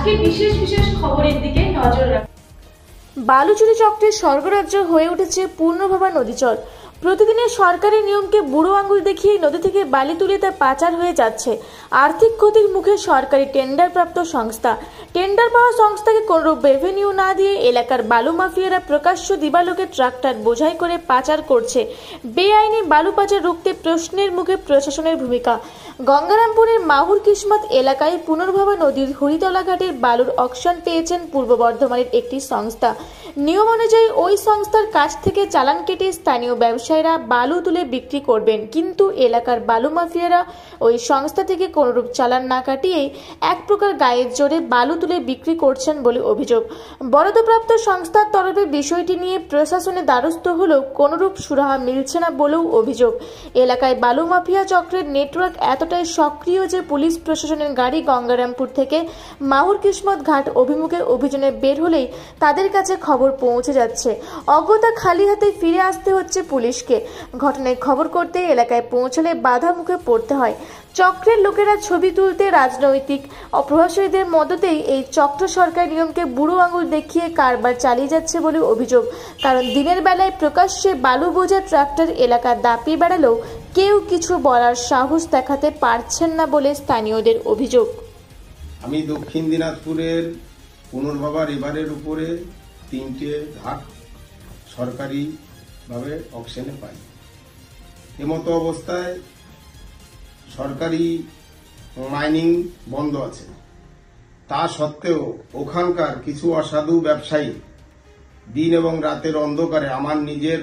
আজকে বিশেষ বিশেষ খবরের দিকে নজর রাখুন। বালুচুরি চক্রের স্বর্গরাজ্য হয়ে উঠেছে পূর্ণভাবা নদীচর। প্রতিদিনের সরকারি নিয়মকে বুড়ো আঙুল দেখিয়ে নদী থেকে বালি তুলে তা পাচার হয়ে যাচ্ছে। আর্থিক ক্ষতির মুখে সরকারি টেন্ডারপ্রাপ্ত সংস্থা। টেন্ডার পাওয়া সংস্থাকে কোনরূপ রেভিনিউ না দিয়ে এলাকার বালু মাফিয়ারা প্রকাশ্য দিবালোকে ট্রাক্টর বোঝাই করে পাচার করছে। বেআইনি বালু পাচার রুখতে প্রশ্নের মুখে প্রশাসনের ভূমিকা। গঙ্গারামপুরের মাহুর কিসমত এলাকায় পুনর্ভবা নদীর হরিতলা ঘাটের বালুর অকশন পেয়েছেন পূর্ব বর্ধমানের একটি সংস্থা। নিয়ম অনুযায়ী ওই সংস্থার কাছ থেকে চালান কেটে স্থানীয় ব্যবসায়ীরা বালু তুলে বিক্রি করবেন, কিন্তু এলাকার বালু মাফিয়ারা ওই সংস্থা থেকে কোনরূপ চালান না কাটিয়েই এক প্রকার গায়ের জোরে বালু তুলে বিক্রি করছেন বলে অভিযোগ। বরাদ্দপ্রাপ্ত সংস্থার তরফে বিষয়টি নিয়ে প্রশাসনের দ্বারস্থ হলেও কোনরূপ সুরাহা মিলছে না বলেও অভিযোগ। এলাকায় বালু মাফিয়া চক্রের নেটওয়ার্ক এতটাই সক্রিয় যে পুলিশ প্রশাসনের গাড়ি গঙ্গারামপুর থেকে মাহুর কিসমত ঘাট অভিমুখে অভিযানে বের হলেই তাদের কাছে খবর পৌঁছে যাচ্ছে। অজ্ঞতা খালি হাতে ফিরে আসতে হচ্ছে পুলিশকে। ঘটনায় খবর করতে এলাকায় পৌঁছলে বাধা মুখে পড়তে হয়। চক্রের লোকেরা ছবি তুলতে রাজনৈতিক প্রভাবশালীদের মদতেই এই চক্র সরকারি নিয়মকে বুড়ো আঙুল দেখিয়ে কারবার চালিয়ে যাচ্ছে বলে অভিযোগ। কারণ দিনের বেলায় প্রকাশ্যে বালু বোঝা ট্রাক্টর এলাকা দাপিয়ে বেড়ালেও কেউ কিছু বলার সাহস দেখাতে পারছেন না বলে স্থানীয়দের অভিযোগ। আমি দক্ষিণ দিনাজপুরের পুনর্ভবা রিভারের উপরে 3টে ঘাট সরকারিভাবে অকশনে পাই। এমতো অবস্থায় সরকারি মাইনিং বন্ধ আছে। তা সত্ত্বেও ওখানকার কিছু অসাধু ব্যবসায়ী দিন এবং রাতের অন্ধকারে আমার নিজের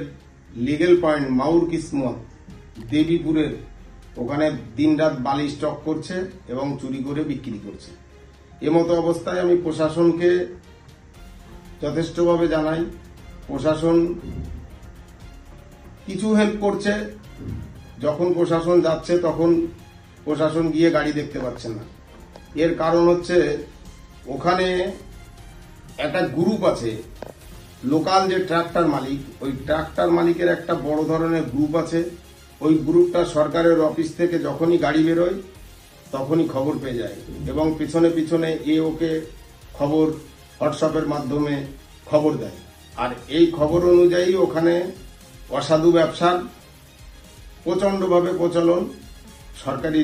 লিগেল পয়েন্ট মাহুর কিসমত দেবীপুরের ওখানে দিনরাত বালি স্টক করছে এবং চুরি করে বিক্রি করছে। এমতো অবস্থায় আমি প্রশাসনকে যথেষ্টভাবে জানাই। প্রশাসন কিছু হেল্প করছে, যখন প্রশাসন যাচ্ছে তখন প্রশাসন গিয়ে গাড়ি দেখতে পাচ্ছে না। এর কারণ হচ্ছে ওখানে একটা গ্রুপ আছে, লোকাল যে ট্রাক্টর মালিক, ওই ট্রাক্টর মালিকের একটা বড় ধরনের গ্রুপ আছে। ওই গ্রুপটা সরকারের অফিস থেকে যখনই গাড়ি বেরোয় তখনই খবর পেয়ে যায় এবং পিছনে পিছনে ওকে খবর হোয়াটসঅ্যাপের মাধ্যমে খবর দেয়। আর এই খবর অনুযায়ী ওখানে অসাধু ব্যবসার প্রচণ্ডভাবে প্রচলন। সরকারি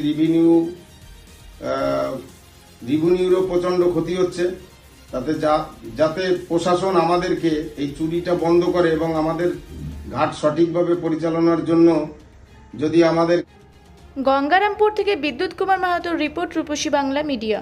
রিভিনিউরও প্রচণ্ড ক্ষতি হচ্ছে। যাতে প্রশাসন আমাদেরকে এই চুরিটা বন্ধ করে এবং আমাদের ঘাট সঠিকভাবে পরিচালনার জন্য যদি আমাদের। গঙ্গারামপুর থেকে বিদ্যুৎ কুমার মাহাতোর রিপোর্ট, রূপসী বাংলা মিডিয়া।